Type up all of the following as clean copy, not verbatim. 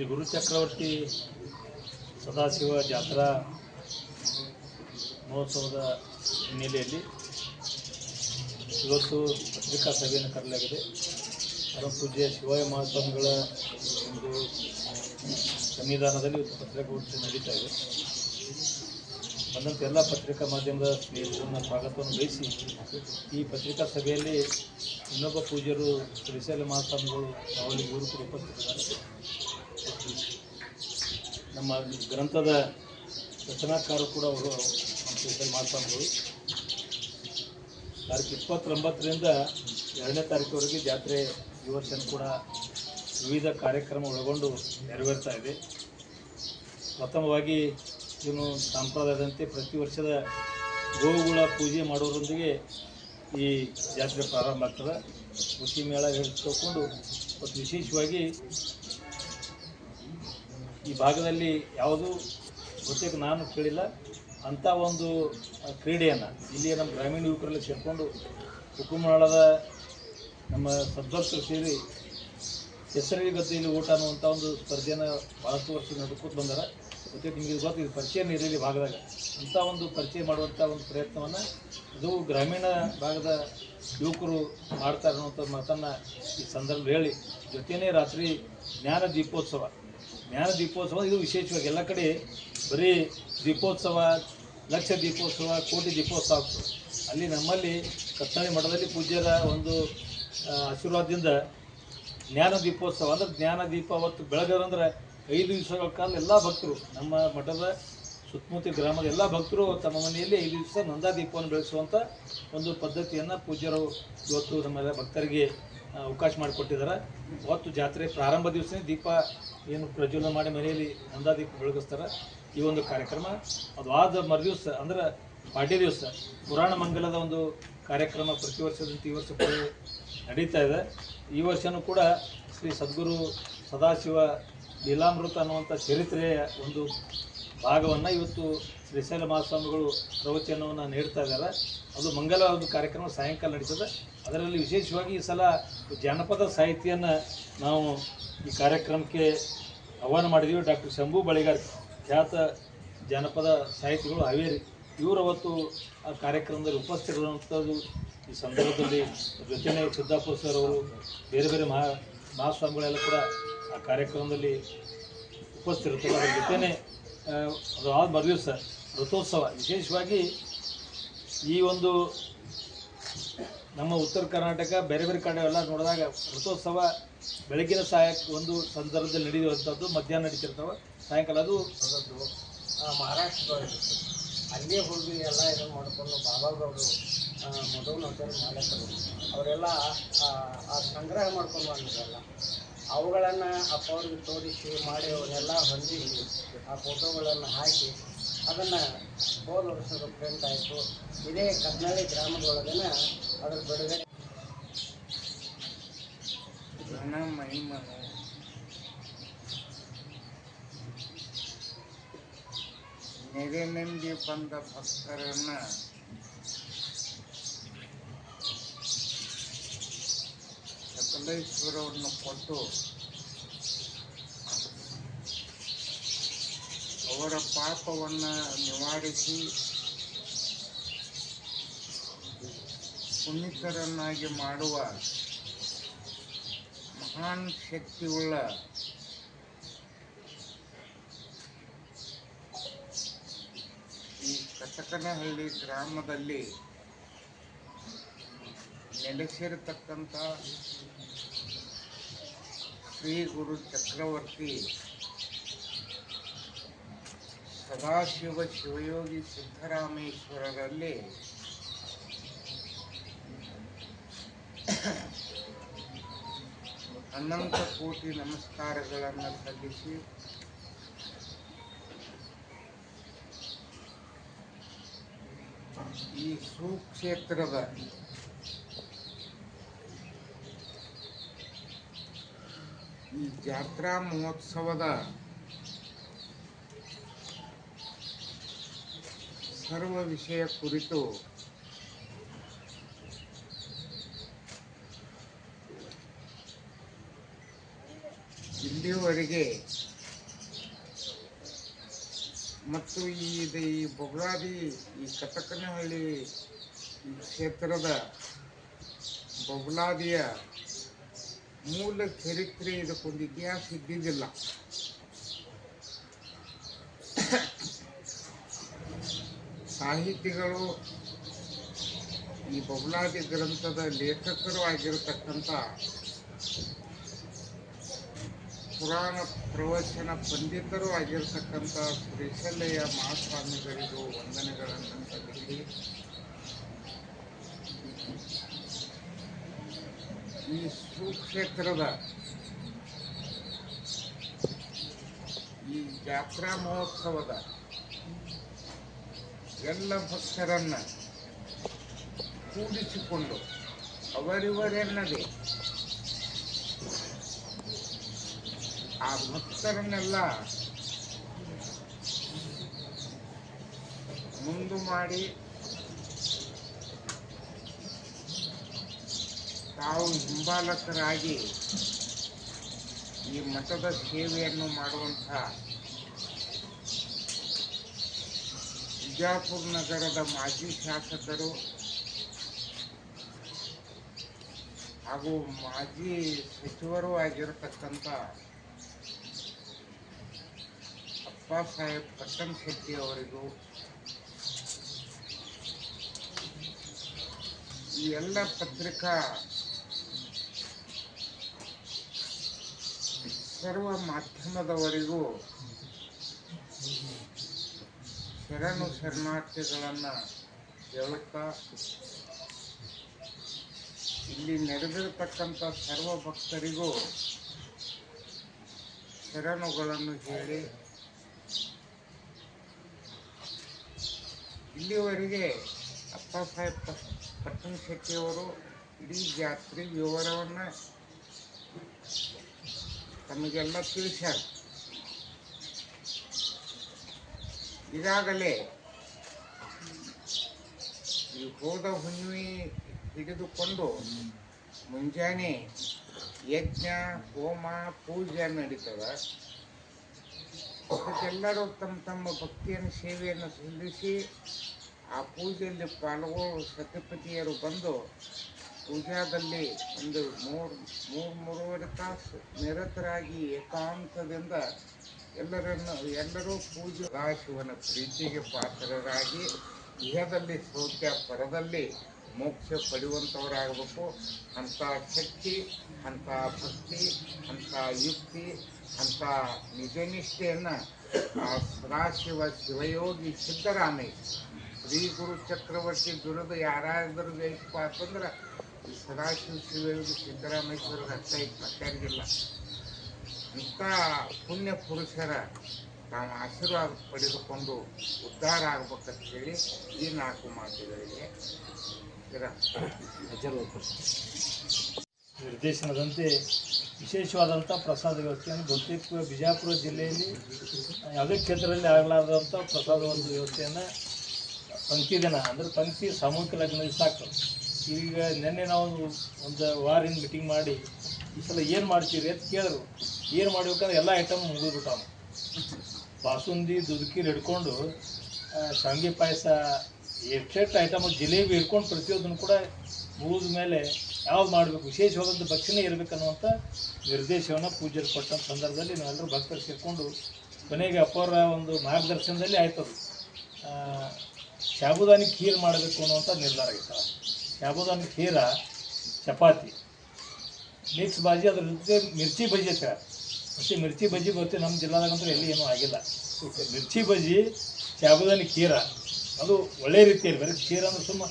ಶ್ರೀ ಗುರು ಚಕ್ರವರ್ತಿ ಸದಾಶಿವ ಜಾತ್ರಾ ಮಹೋತ್ಸವದ ಹಿನ್ನೆಲೆಯಲ್ಲಿ ಇವತ್ತು ಪತ್ರಿಕಾ ಸಭೆಯನ್ನು ಕರೆಯಲಾಗಿದೆ. ಪರಮ ಪೂಜ್ಯ ಶಿವಾಯ ಮಹಾಸ್ವಾಮಿಗಳ ಒಂದು ಸಂವಿಧಾನದಲ್ಲಿ ಇವತ್ತು ಪತ್ರಿಕಾಗೋಷ್ಠಿ ನಡೀತಾ ಇದೆ. ಬಂದಂಥ ಎಲ್ಲ ಪತ್ರಿಕಾ ಮಾಧ್ಯಮದ ಸ್ನೇಹಿತರನ್ನು ಸ್ವಾಗತವನ್ನು ಬಯಸಿ ಈ ಪತ್ರಿಕಾ ಸಭೆಯಲ್ಲಿ ಇನ್ನೊಬ್ಬ ಪೂಜ್ಯರು ಶ್ರೀಶೈಲ ಮಹಾಸ್ವಾಮಿಗಳು ಅವರಿಗೆ ಇವರು ಕೂಡ ಉಪಸ್ಥಿತರಿದ್ದಾರೆ. ನಮ್ಮ ಗ್ರಂಥದ ರಚನಾಕಾರರು ಕೂಡ ಅವರು ನಮ್ಮ ಶ್ರೀಶೈಲ ಮಹಾಸ್ವಾಮಿಗಳು. ತಾರೀಕು 29ರಿಂದ 2ನೇ ತಾರೀಕುವರೆಗೆ ಜಾತ್ರೆ ಈ ವರ್ಷನೂ ಕೂಡ ವಿವಿಧ ಕಾರ್ಯಕ್ರಮ ಒಳಗೊಂಡು ನೆರವೇರ್ತಾ ಇದೆ. ಪ್ರಥಮವಾಗಿ ಇವನು ಸಂಪ್ರದಾಯದಂತೆ ಪ್ರತಿ ವರ್ಷದ ಗೋವುಗಳ ಪೂಜೆ ಮಾಡೋರೊಂದಿಗೆ ಈ ಜಾತ್ರೆ ಪ್ರಾರಂಭ ಆಗ್ತದೆ. ಕೃಷಿ ಮೇಳ ಹೇಳ್ಕೊಂಡು ಮತ್ತು ವಿಶೇಷವಾಗಿ ಈ ಭಾಗದಲ್ಲಿ ಯಾವುದೂ ಬಹುತೇಕ ನಾನು ಕೇಳಿಲ್ಲ ಅಂಥ ಒಂದು ಕ್ರೀಡೆಯನ್ನು ಇಲ್ಲಿಯ ನಮ್ಮ ಗ್ರಾಮೀಣ ಯುವಕರೆಲ್ಲ ಸೇರಿಕೊಂಡು ಹುಕುಮನಾಳದ ನಮ್ಮ ಸದ್ವರ್ತರು ಸೇರಿ ಹೆಸರಿಗೆ ಗದ್ದೆಯಲ್ಲಿ ಊಟ ಅನ್ನುವಂಥ ಒಂದು ಸ್ಪರ್ಧೆಯನ್ನು ಭಾಳಷ್ಟು ವರ್ಷ ನಡ್ಕೋತ ಬಂದಾರೆ. ಬಹುತೇಕ ನಿಮಗೆ ಗೊತ್ತು, ಇದು ಪರಿಚಯ ಇರಲಿ ಭಾಗದಾಗ ಅಂಥ ಒಂದು ಪರಿಚಯ ಮಾಡುವಂಥ ಒಂದು ಪ್ರಯತ್ನವನ್ನು ಇದು ಗ್ರಾಮೀಣ ಭಾಗದ ಯುವಕರು ಮಾಡ್ತಾರೆ ಅನ್ನುವಂಥ ಮಾತನ್ನು ಈ ಸಂದರ್ಭದಲ್ಲಿ ಹೇಳಿ, ಜೊತೆಯೇ ರಾತ್ರಿ ಜ್ಞಾನ ದೀಪೋತ್ಸವ ಇದು ವಿಶೇಷವಾಗಿ ಎಲ್ಲ ಕಡೆ ಬರೀ ದೀಪೋತ್ಸವ, ಲಕ್ಷ ದೀಪೋತ್ಸವ, ಕೋಟಿ ದೀಪೋತ್ಸವ ಆಗ್ತದೆ. ಅಲ್ಲಿ ನಮ್ಮಲ್ಲಿ ಕತ್ತಳ್ಳಿ ಮಠದಲ್ಲಿ ಪೂಜ್ಯರ ಒಂದು ಆಶೀರ್ವಾದದಿಂದ ಜ್ಞಾನ ದೀಪೋತ್ಸವ ಅಂದರೆ ಜ್ಞಾನ ದೀಪ ಅವತ್ತು ಬೆಳಗಾರಂದ್ರೆ 5 ದಿವಸಗಳ ಕಾಲ ಎಲ್ಲ ಭಕ್ತರು, ನಮ್ಮ ಮಠದ ಸುತ್ತಮುತ್ತ ಗ್ರಾಮದ ಎಲ್ಲ ಭಕ್ತರು ತಮ್ಮ ಮನೆಯಲ್ಲಿ 5 ದಿವಸ ನಂದಾ ದೀಪವನ್ನು ಬೆಳೆಸುವಂಥ ಒಂದು ಪದ್ಧತಿಯನ್ನು ಪೂಜ್ಯರು ಇವತ್ತು ನಮ್ಮೆಲ್ಲ ಭಕ್ತರಿಗೆ ಅವಕಾಶ ಮಾಡಿಕೊಟ್ಟಿದ್ದಾರೆ. ಅವತ್ತು ಜಾತ್ರೆ ಪ್ರಾರಂಭ ದಿವಸನೇ ದೀಪ ಏನು ಪ್ರಜ್ವಲನ ಮಾಡಿ ಮನೆಯಲ್ಲಿ ನಂದಾ ದೀಪ ಬೆಳಗಿಸ್ತಾರೆ. ಈ ಒಂದು ಕಾರ್ಯಕ್ರಮ ಅದು ಆದ ಮರುದಿವಸ ಅಂದ್ರೆ ಪಾಡ್ಯ ದಿವಸ ಪುರಾಣ ಮಂಗಲದ ಒಂದು ಕಾರ್ಯಕ್ರಮ ಪ್ರತಿ ವರ್ಷದಂತೆ ಈ ವರ್ಷ ನಡೀತಾ ಇದೆ. ಈ ವರ್ಷವೂ ಕೂಡ ಶ್ರೀ ಸದ್ಗುರು ಸದಾಶಿವ ಲೀಲಾಮೃತ ಅನ್ನುವಂಥ ಚರಿತ್ರೆಯ ಒಂದು ಭಾಗವನ್ನು ಇವತ್ತು ಶ್ರೀಶೈಲ ಮಹಾಸ್ವಾಮಿಗಳು ಪ್ರವಚನವನ್ನು ನೀಡ್ತಾ ಇದ್ದಾರೆ. ಅದು ಮಂಗಲ ಒಂದು ಕಾರ್ಯಕ್ರಮ ಸಾಯಂಕಾಲ ನಡೀತದೆ. ಅದರಲ್ಲಿ ವಿಶೇಷವಾಗಿ ಈ ಸಲ ಜಾನಪದ ಸಾಹಿತ್ಯವನ್ನು ನಾವು ಈ ಕಾರ್ಯಕ್ರಮಕ್ಕೆ ಆಹ್ವಾನ ಮಾಡಿದ್ದೀವಿ. ಡಾಕ್ಟರ್ ಶಂಭು ಬಳಿಗಾರ್, ಖ್ಯಾತ ಜಾನಪದ ಸಾಹಿತಿಗಳು ಹಾವೇರಿ, ಇವರು ಅವತ್ತು ಆ ಕಾರ್ಯಕ್ರಮದಲ್ಲಿ ಉಪಸ್ಥಿತರಿರುವಂಥದ್ದು. ಈ ಸಂದರ್ಭದಲ್ಲಿ ಜೊತೆಯೇ ಸಿದ್ದಾಪುರ ಸರ್ ಅವರು, ಬೇರೆ ಬೇರೆ ಮಹಾಸ್ವಾಮಿಗಳೆಲ್ಲ ಕೂಡ ಆ ಕಾರ್ಯಕ್ರಮದಲ್ಲಿ ಉಪಸ್ಥಿತಿರ್ತಾರೆ. ಅದರ ಜೊತೆಯೇ ಅದು ಆದ ಮರುದಿವಸ ರಥೋತ್ಸವ. ವಿಶೇಷವಾಗಿ ಈ ಒಂದು ನಮ್ಮ ಉತ್ತರ ಕರ್ನಾಟಕ ಬೇರೆ ಬೇರೆ ಕಡೆ ಎಲ್ಲ ನೋಡಿದಾಗ ರಥೋತ್ಸವ ಬೆಳಗಿನ ಒಂದು ಸಂದರ್ಭದಲ್ಲಿ ನಡೆಯುವಂಥದ್ದು, ಮಧ್ಯಾಹ್ನ ನಡೀತಿರ್ತಾವೆ, ಸಾಯಂಕಾಲ ಅದು ಮಹಾರಾಷ್ಟ್ರದವರು ಅಲ್ಲೇ ಹೋಗಿ ಎಲ್ಲ ಇದನ್ನು ಮಾಡಿಕೊಂಡು ಬಾಬಾಗವರು ಮೊದಲು ಮಾಲಕರು ಅವರೆಲ್ಲ ಆ ಸಂಗ್ರಹ ಮಾಡ್ಕೊಂಡು ಬಂದಿದ್ರಲ್ಲ, ಅವುಗಳನ್ನು ಅಪ್ಪ ಅವ್ರಿಗೆ ತೋರಿಸಿ ಮಾಡಿ ಅವನ್ನೆಲ್ಲ ಹೊಂದಿ ಆ ಫೋಟೋಗಳನ್ನು ಹಾಕಿ ಅದನ್ನು ಹೋದ ವರ್ಷದ ಪ್ರಿಂಟ್ ಆಯಿತು. ಇದೇ ಕತ್ನಳ್ಳಿ ಗ್ರಾಮದೊಳಗನ ಅದರ ಬಿಡುಗಡೆ ಮಹಿಮನು ನೆರೆನೆಂದಿ ಬಂದ ಭಕ್ತರನ್ನು ಸಕಲೇಶ್ವರವನ್ನು ಕೊಟ್ಟು ಅವರ ಪಾಪವನ್ನು ನಿವಾರಿಸಿ ಪುನೀತರನ್ನಾಗಿ ಮಾಡುವ ಮಹಾನ್ ಶಕ್ತಿಯುಳ್ಳ ಈ ಕಟಕನಹಳ್ಳಿ ಗ್ರಾಮದಲ್ಲಿ ನೆಲೆಸಿರತಕ್ಕಂಥ ಶ್ರೀ ಗುರು ಚಕ್ರವರ್ತಿ ಸದಾಶಿವ ಶಿವಯೋಗಿ ಸಿದ್ದರಾಮೇಶ್ವರರಲ್ಲಿ ಅನಂತ ಕೋಟಿ ನಮಸ್ಕಾರಗಳನ್ನು ಸಲ್ಲಿಸಿ ಈ ಸುಕ್ಷೇತ್ರದ ಈ ಜಾತ್ರಾ ಮಹೋತ್ಸವದ ಸರ್ವ ವಿಷಯ ಕುರಿತು ಇಲ್ಲಿಯವರೆಗೆ ಮತ್ತು ಈ ಬೊಗಳಾದಿ ಈ ಕಟಕನಹಳ್ಳಿ ಈ ಕ್ಷೇತ್ರದ ಬೊಗಳಾದಿಯ ಮೂಲ ಚರಿತ್ರೆ ಇದಕ್ಕೊಂದು ಇತಿಹಾಸ ಇದ್ದಿದ್ದಿಲ್ಲ. ಸಾಹಿತಿಗಳು ಈ ಬೊಗಳಾದಿ ಗ್ರಂಥದ ಲೇಖಕರು ಆಗಿರತಕ್ಕಂಥ ಪುರಾಣ ಪ್ರವಚನ ಪಂಡಿತರು ಆಗಿರತಕ್ಕಂಥ ಶ್ರೀಶೈಲಯ್ಯ ಮಹಾಸ್ವಾಮಿಗಳಿಗೂ ವಂದನೆಗಳನ್ನು ಸಲ್ಲಿಸಿ ಈ ಸುಕ್ಷೇತ್ರದ ಈ ಜಾತ್ರಾ ಮಹೋತ್ಸವದ ಎಲ್ಲ ಭಕ್ತರನ್ನು ಕೂಡಿಸಿಕೊಂಡು ಅವರಿವರೆನ್ನದೇ ಆ ಭಕ್ತರನ್ನೆಲ್ಲ ಮುಂದು ಮಾಡಿ ತಾವು ಹಿಂಬಾಲಕರಾಗಿ ಈ ಮಠದ ಸೇವೆಯನ್ನು ಮಾಡುವಂಥ ಬಿಜಾಪುರ ನಗರದ ಮಾಜಿ ಶಾಸಕರು ಹಾಗೂ ಮಾಜಿ ಸಚಿವರು ಆಗಿರತಕ್ಕಂಥ ಅಪ್ಪಾಸಾಹೇಬ್ ಪಟ್ಟಣಶೆಟ್ಟಿ ಅವರಿಗೂ ಈ ಎಲ್ಲ ಪತ್ರಿಕಾ ಸರ್ವ ಮಾಧ್ಯಮದವರಿಗೂ ಶರಣು ಶರಣಾರ್ಥಿಗಳನ್ನು ಹೇಳುತ್ತಾ ಇಲ್ಲಿ ನಡೆದಿರತಕ್ಕಂಥ ಸರ್ವ ಭಕ್ತರಿಗೂ ಶರಣುಗಳನ್ನು ಹೇಳಿ ಇಲ್ಲಿವರೆಗೆ ಅಪ್ಪಾಸಾಹೇಬ್ ಪಟ್ಟಣಶೆಟ್ಟಿಯವರು ಇಡೀ ಜಾತ್ರೆ ವಿವರವನ್ನು ತಮಗೆಲ್ಲ ತಿಳಿಸ್ಯಾರ. ಈಗಾಗಲೇ ಈ ಹೋದ ಹುಣ್ಣಿಮೆ ಹಿಡಿದುಕೊಂಡು ಮುಂಜಾನೆ ಯಜ್ಞ ಹೋಮ ಪೂಜೆ ನಡೀತದೆ. ಅದಕ್ಕೆಲ್ಲರೂ ತಮ್ಮ ತಮ್ಮ ಭಕ್ತಿಯನ್ನು ಸೇವೆಯನ್ನು ಸಲ್ಲಿಸಿ ಆ ಪೂಜೆಯಲ್ಲಿ ಪಾಲ್ಗೊಳ್ಳುವ ಸತಿಪತಿಯರು ಬಂದು ಪೂಜಾದಲ್ಲಿ ಒಂದು ಮೂರುವರೆ ತಾಸು ನಿರತರಾಗಿ ಏಕಾಂತದಿಂದ ಎಲ್ಲರೂ ಪೂಜೆ ಶಿವನ ಪ್ರೀತಿಗೆ ಪಾತ್ರರಾಗಿ ಇಹದಲ್ಲಿ ಸೌಖ್ಯ ಪರದಲ್ಲಿ ಮೋಕ್ಷ ಪಡೆಯುವಂಥವರಾಗಬೇಕು. ಅಂಥ ಶಕ್ತಿ, ಅಂಥ ಭಕ್ತಿ, ಅಂಥ ಯುಕ್ತಿ, ಅಂಥ ನಿಜನಿಷ್ಠೆಯನ್ನು ಆ ಸದಾಶಿವ ಶಿವಯೋಗಿ ಸಿದ್ದರಾಮಯ್ಯ ಶ್ರೀ ಗುರು ಚಕ್ರವರ್ತಿ ದುರ್ದು ಯಾರಾದರೂ ಬೇಕಪ್ಪ ಅಂತಂದ್ರೆ ಈ ಸದಾಶಿವ ಶಿವಯೋಗಿ ಸಿದ್ದರಾಮೇಶ್ವರಿಗೆ ಅರ್ಥ ಮತ್ತಾರಿಗಿಲ್ಲ. ಇಂಥ ಪುಣ್ಯ ಪುರುಷರ ನಾವು ಆಶೀರ್ವಾದ ಪಡೆದುಕೊಂಡು ಉದ್ಧಾರ ಆಗ್ಬೇಕಂತ ಹೇಳಿ ಈ 4 ಮಾತುಗಳಿಗೆ ನಿರ್ದೇಶನದಂತೆ ವಿಶೇಷವಾದಂಥ ಪ್ರಸಾದ ವ್ಯವಸ್ಥೆಯನ್ನು ಬಹುತೇಕ ಬಿಜಾಪುರ ಜಿಲ್ಲೆಯಲ್ಲಿ ಯಾವುದೇ ಕ್ಷೇತ್ರದಲ್ಲಿ ಆಗಲಾರದಂಥ ಪ್ರಸಾದ ಒಂದು ವ್ಯವಸ್ಥೆಯನ್ನು ಪಂಕ್ತಿ ದಿನ ಅಂದರೆ ಪಂಕ್ತಿ ಸಾಮೂಹಿಕ ಲಗ್ನ ಸಾಕು. ಈಗ ನಿನ್ನೆ ನಾವು ಒಂದು ವಾರಿಂದ ಮೀಟಿಂಗ್ ಮಾಡಿ ಈ ಸಲ ಏನು ಮಾಡ್ತೀರಿ ಅಂತ ಕೇಳಿದ್ರು. ಏನು ಮಾಡ್ಬೇಕಂದ್ರೆ ಎಲ್ಲ ಐಟಮ್ ಮುಗಿದ್ಬಿಟ್ಟಾವ. ಬಾಸುಂದಿ ದುದುಕೀರು ಹಿಡ್ಕೊಂಡು ಶಾವಿಗೆ ಪಾಯಸ ಎಷ್ಟೆಷ್ಟು ಐಟಮ್ ಜಿಲೇಬಿ ಹಿಡ್ಕೊಂಡು ಪ್ರತಿಯೊಂದನ್ನು ಕೂಡ ಮುಗಿದ ಮೇಲೆ ಯಾವ್ದು ಮಾಡಬೇಕು ವಿಶೇಷವಾದಂಥ ಭಕ್ಷಣೆ ಇರಬೇಕನ್ನುವಂಥ ನಿರ್ದೇಶವನ್ನು ಪೂಜ್ಯರು ಕೊಟ್ಟ ಸಂದರ್ಭದಲ್ಲಿ ನಾವೆಲ್ಲರೂ ಭಕ್ತರು ಸೇರಿಕೊಂಡು ಕೊನೆಗೆ ಅಪ್ಪರ ಒಂದು ಮಾರ್ಗದರ್ಶನದಲ್ಲಿ ಆಯ್ತದು ಸಾಬುದಾನಿ ಖೀರ್ ಮಾಡಬೇಕು ಅನ್ನುವಂಥ ನಿರ್ಧಾರ ಆಗಿತ್ತು. ಸಾಬುದಾನಿ ಖೀರ, ಚಪಾತಿ, ಮಿಕ್ಸ್ ಬಾಜಿ, ಅದ್ರ ಜೊತೆ ಮಿರ್ಚಿ ಬಜ್ಜಿ ಐತೆ. ಮತ್ತು ಮಿರ್ಚಿ ಬಜ್ಜಿ ಗೊತ್ತೇ ನಮ್ಮ ಜಿಲ್ಲಾದಾಗಂತೂ ಎಲ್ಲಿ ಏನೂ ಆಗಿಲ್ಲ. ಮಿರ್ಚಿ ಬಜ್ಜಿ, ಸಾಬುದಾನಿ ಖೀರ ಅದು ಒಳ್ಳೆ ರೀತಿಯಲ್ಲಿ ಬರೀ ಖೀರ ಅಂದ್ರೆ ಸುಮ್ಮ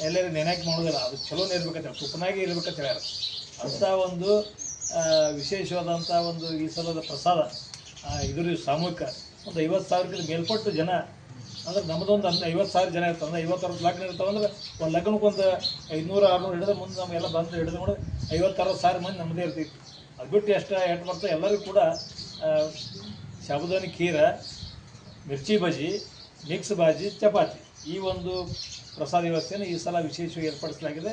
ಎಲ್ಲರೂ ನೆನೆಯಾಗಿ ಮಾಡೋದಿಲ್ಲ, ಅದು ಚಲೋನೇ ಇರ್ಬೇಕಂತ ತುಪ್ಪನಾಗೆ ಇರ್ಬೇಕಂತ ಹೇಳ್ಯಾರ. ಅಂಥ ಒಂದು ವಿಶೇಷವಾದಂಥ ಒಂದು ಈ ಸಲದ ಪ್ರಸಾದ ಇದ್ರ ಸಾಮೂಹಿಕ ಒಂದು 50,000 ಮೇಲ್ಪಟ್ಟು ಜನ ಅಂದ್ರೆ ನಮ್ಮದೊಂದು 50,000 ಜನ ಇರ್ತಾವೆ. ಅಂದ್ರೆ 50-60 ಲಗ್ನ ಇರ್ತಾವೆ ಅಂದ್ರೆ ಒಂದು ಲಗ್ನಕ್ಕೊಂದು 500-600 ಹಿಡಿದು ಮುಂದೆ ನಮಗೆಲ್ಲ ಬಂದು ಹಿಡಿದು ಮಾಡಿ 50-60,000 ಮಂದಿ ನಮ್ಮದೇ ಇರ್ತಿತ್ತು. ಅದು ಬಿಟ್ಟು ಎಷ್ಟು ಬರ್ತದೆ ಎಲ್ಲರಿಗೂ ಕೂಡ ಸಾಬುದಾನಿ ಖೀರ, ಮಿರ್ಚಿ ಬಜ್ಜಿ, ಮಿಕ್ಸ್ ಬಾಜಿ, ಚಪಾತಿ ಈ ಒಂದು ಪ್ರಸಾದ ವ್ಯವಸ್ಥೆಯನ್ನು ಈ ಸಲ ವಿಶೇಷವಾಗಿ ಏರ್ಪಡಿಸಲಾಗಿದೆ.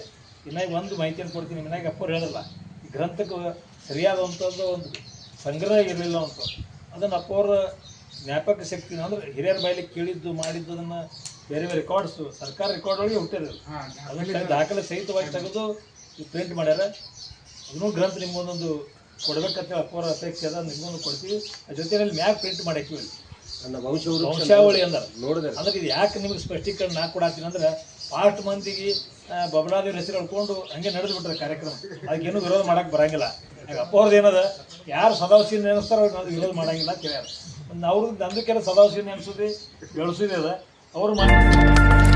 ಇನ್ನು ಒಂದು ಮಾಹಿತಿಯನ್ನು ಕೊಡ್ತೀನಿ. ಮನೆಯಾಗ ಅಪ್ಪರು ಹೇಳಲ್ಲ, ಈ ಗ್ರಂಥಕ್ಕೆ ಸರಿಯಾದಂಥದ್ದು ಒಂದು ಸಂಗ್ರಹ ಇರಲಿಲ್ಲ ಅಂತ. ಅದನ್ನು ಅಪ್ಪವರು ಜ್ಞಾಪಕ ಶಕ್ತಿ ಅಂದ್ರೆ ಹಿರಿಯರ ಬಾಯಲ್ಲಿ ಕೇಳಿದ್ದು ಮಾಡಿದ್ದು ಅದನ್ನು ಬೇರೆ ಬೇರೆ ರೆಕಾರ್ಡ್ಸು ಸರ್ಕಾರ ರೆಕಾರ್ಡ್ ಒಳಗೆ ಹುಟ್ಟಿರೋದು ಅದನ್ನು ದಾಖಲೆ ಸಹಿತವಾಗಿ ತೆಗೆದು ಪ್ರಿಂಟ್ ಮಾಡ್ಯಾರ. ಅದನ್ನೂ ಗ್ರಂಥ ನಿಮ್ಗೊಂದೊಂದು ಕೊಡ್ಬೇಕಂತ ಅಪ್ಪರ ಅಪೇಕ್ಷೆ ಅದ, ನಿಮ್ಗೊಂದು ಕೊಡ್ತೀವಿ. ಅದ್ರ ಜೊತೆಯಲ್ಲಿ ಮ್ಯಾಗ ಪ್ರಿಂಟ್ ಮಾಡಾಕಿವಿ ನನ್ನ ವಂಶಾವಳಿ ಅಂದ್ರೆ ನೋಡಿದೆ. ಅಂದ್ರೆ ಇದು ಯಾಕೆ ನಿಮ್ಗೆ ಸ್ಪಷ್ಟೀಕರಣ ನಾ ಕೊಡಾತೀನಿ ಅಂದ್ರೆ ಫಾಸ್ಟ್ ಮಂದಿಗೆ ಬಬಲಾದೇವ್ರ ಹೆಸರು ಹೇಳ್ಕೊಂಡು ಹಂಗೆ ನಡೆದು ಬಿಟ್ಟರೆ ಕಾರ್ಯಕ್ರಮ, ಅದಕ್ಕೇನು ವಿರೋಧ ಮಾಡಕ್ಕೆ ಬರಂಗಿಲ್ಲ. ಈಗ ಅಪ್ಪ ಅವ್ರದ್ದು ಏನದ, ಯಾರು ಸದಾವಶಿ ನೆನೆಸ್ತಾರೋ ಅವ್ರು ವಿರೋಧ ಮಾಡಂಗಿಲ್ಲ ಅಂತ ಹೇಳ್ಯಾರ. ಅವ್ರದ್ದು ನಂದು ಕೆಲಸ ಸದಾವಶಿ ನೆನೆಸೋದು ಬೆಳೆಸೋದೇ ಅದ. ಅವ್ರು ಮಾಡಿ